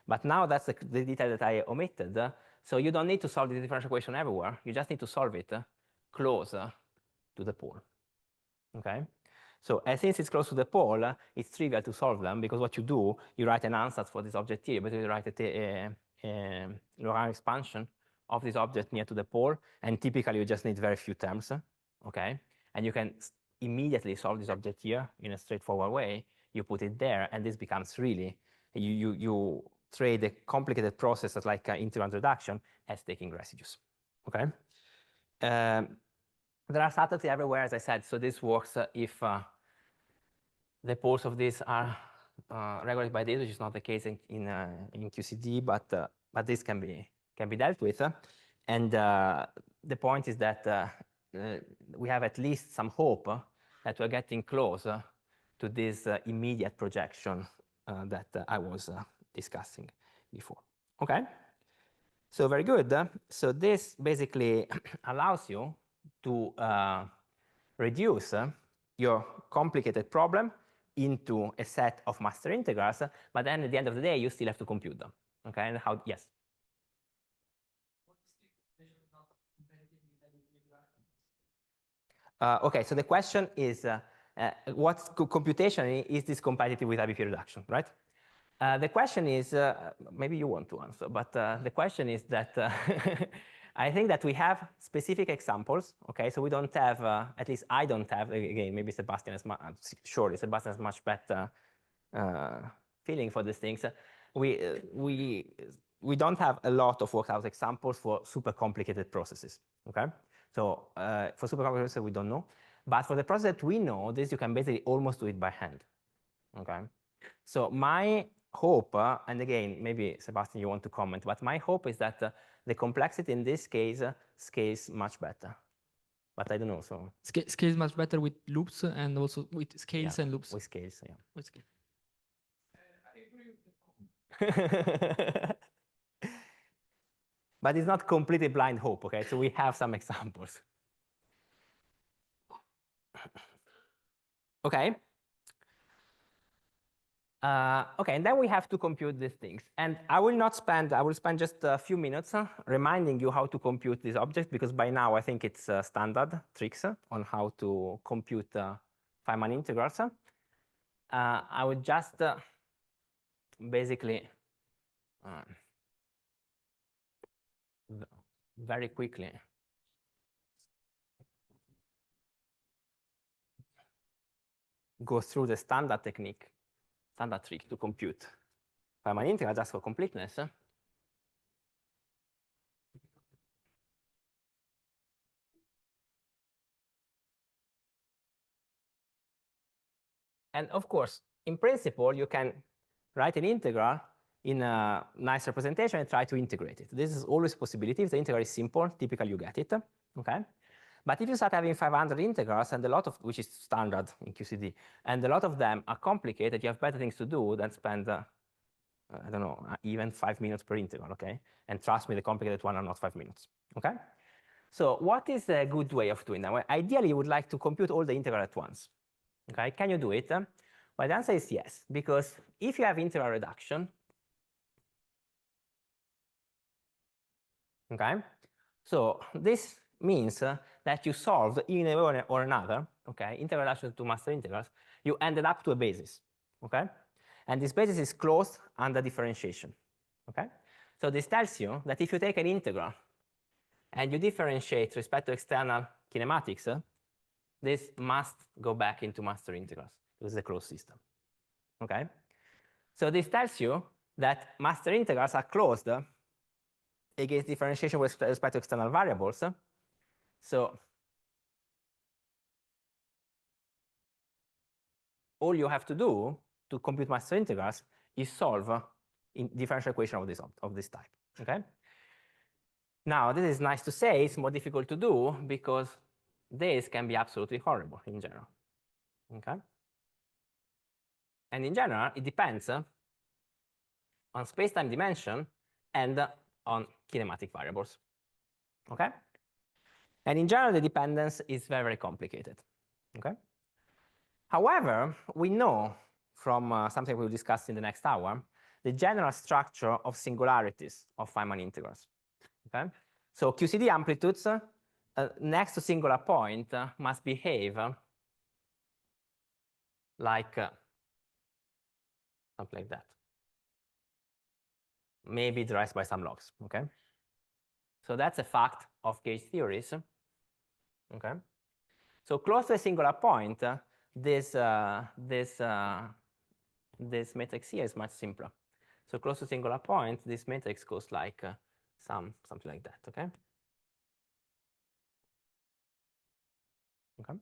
But now that's the detail that I omitted. So you don't need to solve the differential equation everywhere. You just need to solve it close to the pole. Okay. So since it's close to the pole, it's trivial to solve them, because what you do, you write an ansatz for this object here, but you write a Lorentz expansion of this object near to the pole, and typically you just need very few terms, okay? And you can immediately solve this object here in a straightforward way. You put it there, and this becomes really, you trade a complicated process as like integral reduction as taking residues, okay? There are subtleties everywhere, as I said, so this works if the poles of this are regulated by this, which is not the case in QCD, but this can be dealt with. And the point is that we have at least some hope that we're getting close to this immediate projection that I was discussing before. Okay, so very good. So this basically allows you to reduce your complicated problem into a set of master integrals, but then at the end of the day, you still have to compute them. Okay, and how? Yes. Okay, so the question is, what computation is this competitive with IBP reduction, right? The question is, maybe you want to answer, but the question is that I think that we have specific examples, okay? So we don't have, at least I don't have, again, maybe Sebastian has, surely Sebastian has much better feeling for these things. We don't have a lot of worked out examples for super complicated processes, okay? So for super complicated processes, we don't know. But for the process that we know, this you can basically almost do it by hand, okay? So my hope, and again, maybe Sebastian, you want to comment, but my hope is that the complexity in this case scales much better. But I don't know, so. Scales much better with loops and also with scales and loops. With scales, yeah. With scales. I agree with the But it's not completely blind hope, okay? So we have some examples. Okay. Okay, and then we have to compute these things. And I will spend just a few minutes reminding you how to compute these objects, because by now I think it's standard tricks on how to compute Feynman integrals. I would just basically very quickly go through the standard trick to compute Feynman integral just for completeness. And of course, in principle, you can write an integral in a nice representation and try to integrate it. This is always a possibility. If the integral is simple, typically you get it, okay? But if you start having 500 integrals, and a lot of, which is standard in QCD, and a lot of them are complicated, you have better things to do than spend, I don't know, even 5 minutes per integral, okay? And trust me, the complicated one are not 5 minutes, okay? So what is a good way of doing that? Well, ideally, you would like to compute all the integrals at once, okay? Can you do it? Well, the answer is yes, because if you have integral reduction, okay, so this means that you solved in a way or another, okay, integral reduction to master integrals, you ended up to a basis, okay? And this basis is closed under differentiation, okay? So this tells you that if you take an integral and you differentiate respect to external kinematics, this must go back into master integrals. This is a closed system, okay? So this tells you that master integrals are closed against differentiation with respect to external variables. So all you have to do to compute master integrals is solve in differential equation of this type, okay? Now, this is nice to say, it's more difficult to do because this can be absolutely horrible in general, okay? And in general, it depends on space-time dimension and on kinematic variables, okay? And in general, the dependence is very, very complicated, okay? However, we know from something we'll discuss in the next hour, the general structure of singularities of Feynman integrals, okay? So QCD amplitudes next to singular point must behave like something like that. Maybe derived by some logs, okay? So that's a fact of gauge theories, okay? So close to a singular point, this matrix here is much simpler. So close to a singular point, this matrix goes like something like that, okay? Okay.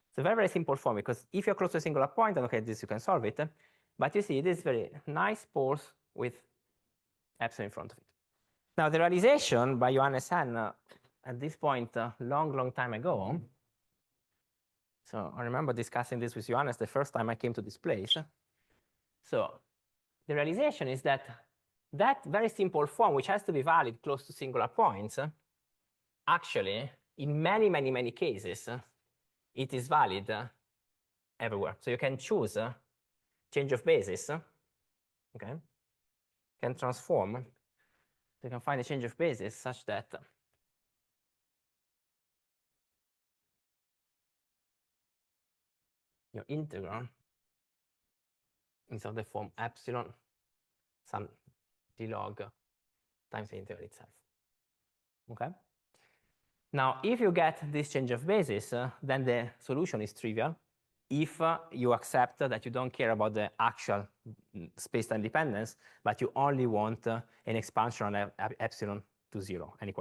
It's a very, very simple form because if you're close to a singular point, then okay, this you can solve it. But you see, this is very nice pores with epsilon in front of it. Now, the realization by Johannes Hahn at this point, long time ago. So I remember discussing this with Johannes the first time I came to this place. So the realization is that that very simple form, which has to be valid close to singular points, actually, in many cases, it is valid everywhere. So you can choose change of basis, okay? Can transform. So you can find a change of basis such that your integral is of the form epsilon some d log times the integral itself. Okay. Now, if you get this change of basis, then the solution is trivial. If you accept that you don't care about the actual space-time dependence, but you only want an expansion on epsilon to 0 and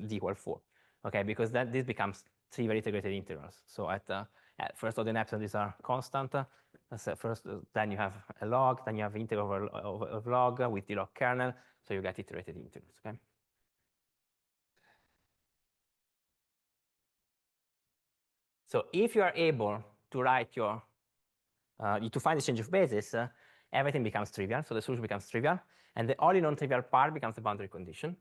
d equal 4. Okay, because this becomes trivial integrated integrals. So at first order epsilon, these are constant. Then you have a log, then you have integral of log with d log kernel, so you get iterated integrals. Okay. So if you are able to write your to find the change of basis, everything becomes trivial. So the solution becomes trivial, and the only non-trivial part becomes the boundary condition.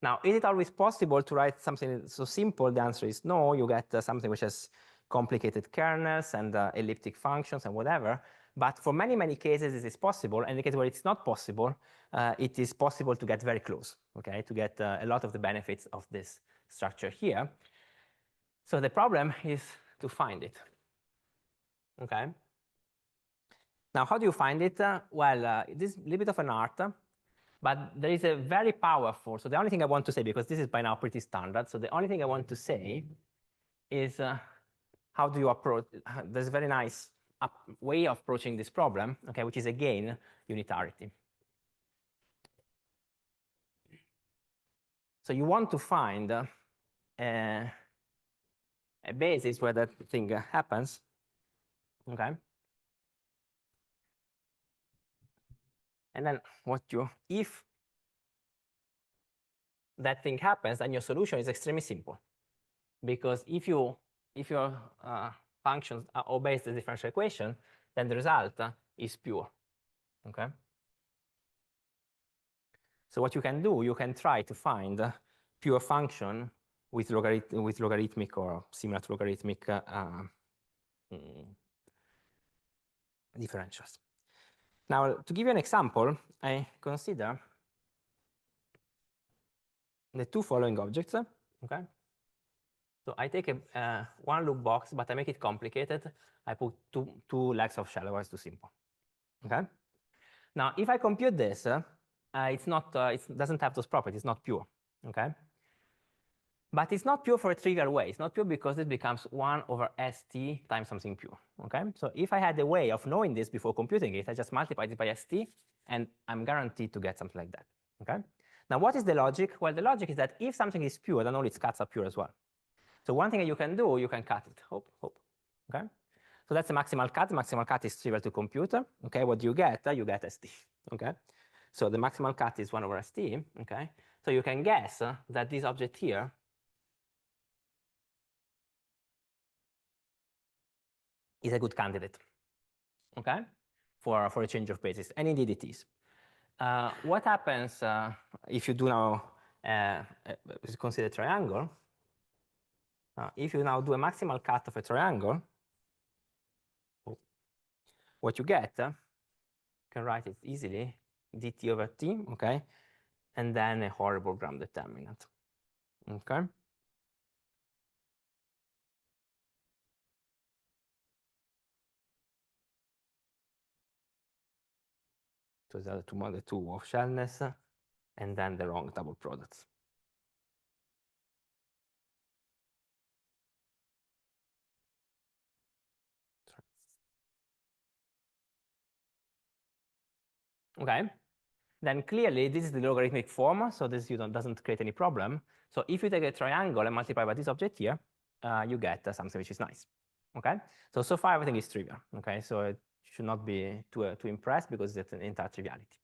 Now, is it always possible to write something so simple? The answer is no. You get something which has complicated kernels and elliptic functions and whatever. But for many cases, this is possible. And in the case where it's not possible, it is possible to get very close, okay, to get a lot of the benefits of this structure here. So the problem is to find it, okay? Now, how do you find it? Well, it is a little bit of an art. But there is a very powerful, so the only thing I want to say, because this is by now pretty standard, so the only thing I want to say is how do you approach, there's a very nice way of approaching this problem, okay, which is again, unitarity. So you want to find a basis where that thing happens, okay? And then if that thing happens, then your solution is extremely simple. Because if your functions obey the differential equation, then the result is pure. Okay. So what you can do, you can try to find a pure function with logarithmic or similar to logarithmic differentials. Now, to give you an example, I consider the two following objects. Okay. So I take a one loop box, but I make it complicated. I put two legs of shell, otherwise too simple. Okay. Now, if I compute this, it doesn't have those properties. It's not pure. Okay. But it's not pure for a trivial way. It's not pure because it becomes 1 over st times something pure. Okay. So if I had a way of knowing this before computing it, I just multiply it by st, and I'm guaranteed to get something like that. Okay. Now, what is the logic? Well, the logic is that if something is pure, then all its cuts are pure as well. So one thing that you can do, you can cut it. Hope. Okay. So that's the maximal cut. The maximal cut is trivial to compute. Okay. What do you get? You get st. Okay. So the maximal cut is 1 over st. Okay. So you can guess that this object here is a good candidate. Okay. For a change of basis, and indeed it is. What happens if you do now consider a triangle? If you now do a maximal cut of a triangle, what you get, you can write it easily, dt over t, okay, and then a horrible Gram determinant, okay? So the two of shellness, and then the wrong double products. Okay, then clearly this is the logarithmic form, so this doesn't create any problem. So if you take a triangle and multiply by this object here, you get something which is nice. Okay, so far everything is trivial. Okay, so it should not be too impressed because it's an entire triviality.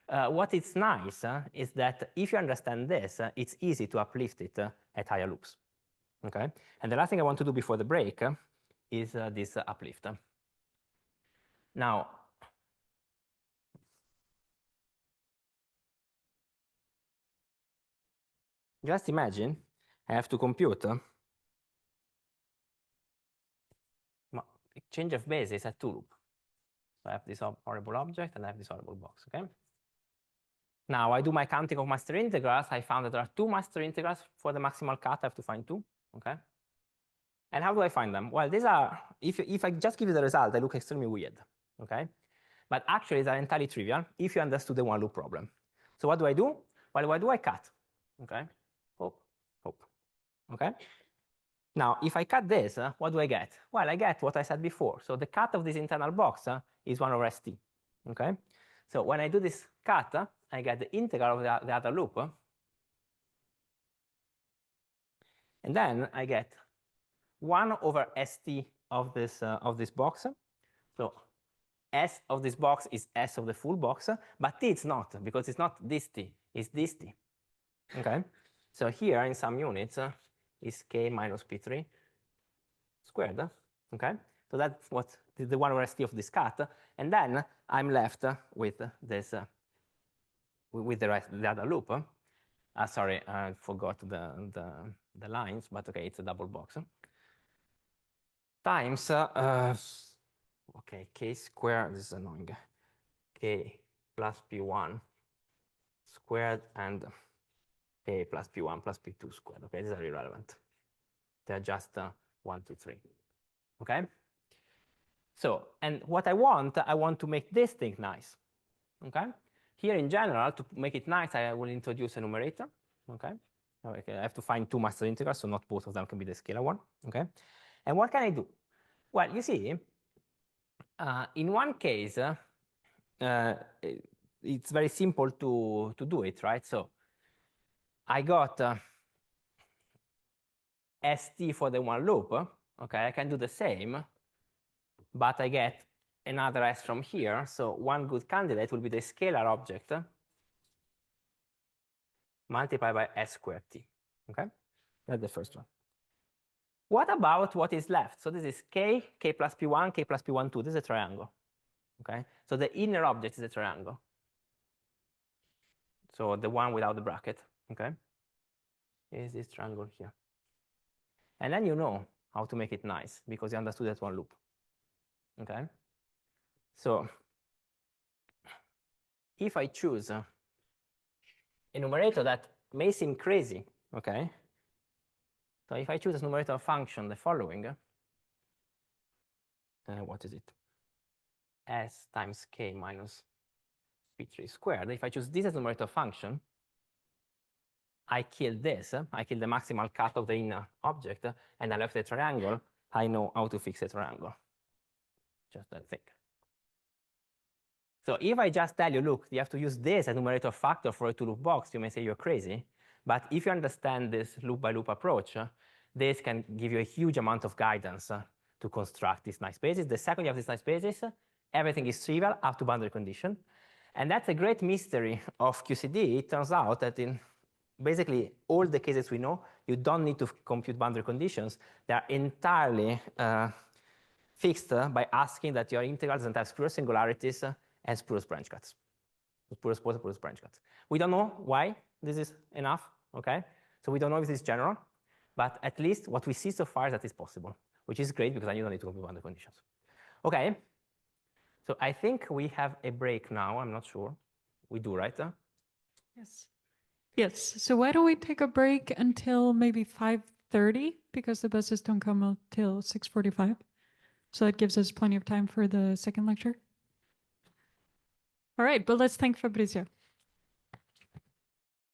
What is nice is that if you understand this, it's easy to uplift it at higher loops. Okay, and the last thing I want to do before the break is this uplift. Now, just imagine I have to compute exchange of bases at 2 loop. So I have this horrible object and I have this horrible box, okay? Now I do my counting of master integrals. I found that there are 2 master integrals. For the maximal cut, I have to find 2, okay? And how do I find them? Well, these are, if I just give you the result, they look extremely weird, okay? But actually, they are entirely trivial if you understood the one loop problem. So what do I do? Well, what do I cut? Okay, hope, okay? Now, if I cut this, what do I get? Well, I get what I said before. So the cut of this internal box is 1 over st, okay? So when I do this cut, I get the integral of the other loop. And then I get 1 over st of this box. So S of this box is S of the full box, but T it's not, because it's not this T, it's this T. Okay? So here in some units is K minus P3 squared. Okay? So that's what the 1 over ST of this cut. And then I'm left with this, with the other loop. Sorry, I forgot the lines, but okay, it's a double box. Times, okay, K squared, this is annoying. K plus P1 squared and K plus P1 plus P2 squared. Okay, these are irrelevant. They're just 1, 2, 3. Okay? So, and what I want to make this thing nice. Okay? Here in general, to make it nice, I will introduce a numerator. Okay? Okay, I have to find 2 master integrals, so not both of them can be the scalar one. Okay? And what can I do? Well, you see, in one case, it's very simple to do it, right? So I got ST for the one loop. Okay, I can do the same, but I get another S from here. So one good candidate will be the scalar object multiplied by S squared T. Okay, that's the first one. What about what is left? So this is K, K plus P1, K plus P1, 2. This is a triangle. Okay, so the inner object is a triangle. So the one without the bracket. Okay, is this triangle here. And then you know how to make it nice because you understood that one loop. Okay, so if I choose a numerator that may seem crazy, okay? So if I choose as numerator function the following, what is it? S times K minus P3 squared. If I choose this as numerator function, I kill this. I kill the maximal cut of the inner object, and I left the triangle. I know how to fix a triangle. Just that thing. So if I just tell you, look, you have to use this as numerator factor for a 2-loop box, you may say you're crazy. But if you understand this loop-by-loop approach, this can give you a huge amount of guidance to construct these nice bases. The second you have these nice bases, everything is trivial up to boundary condition. And that's a great mystery of QCD. It turns out that in basically all the cases we know, you don't need to compute boundary conditions. They are entirely fixed by asking that your integrals doesn't have spurious singularities and spurious branch cuts. Spurious branch cuts. We don't know why this is enough, okay? So we don't know if this is general, but at least what we see so far is that it's possible, which is great because then you don't need to compute boundary conditions. Okay, so I think we have a break now. I'm not sure. We do, right? Yes. Yes. So why don't we take a break until maybe 5:30 because the buses don't come until 6:45. So that gives us plenty of time for the second lecture. All right, but let's thank Fabrizio.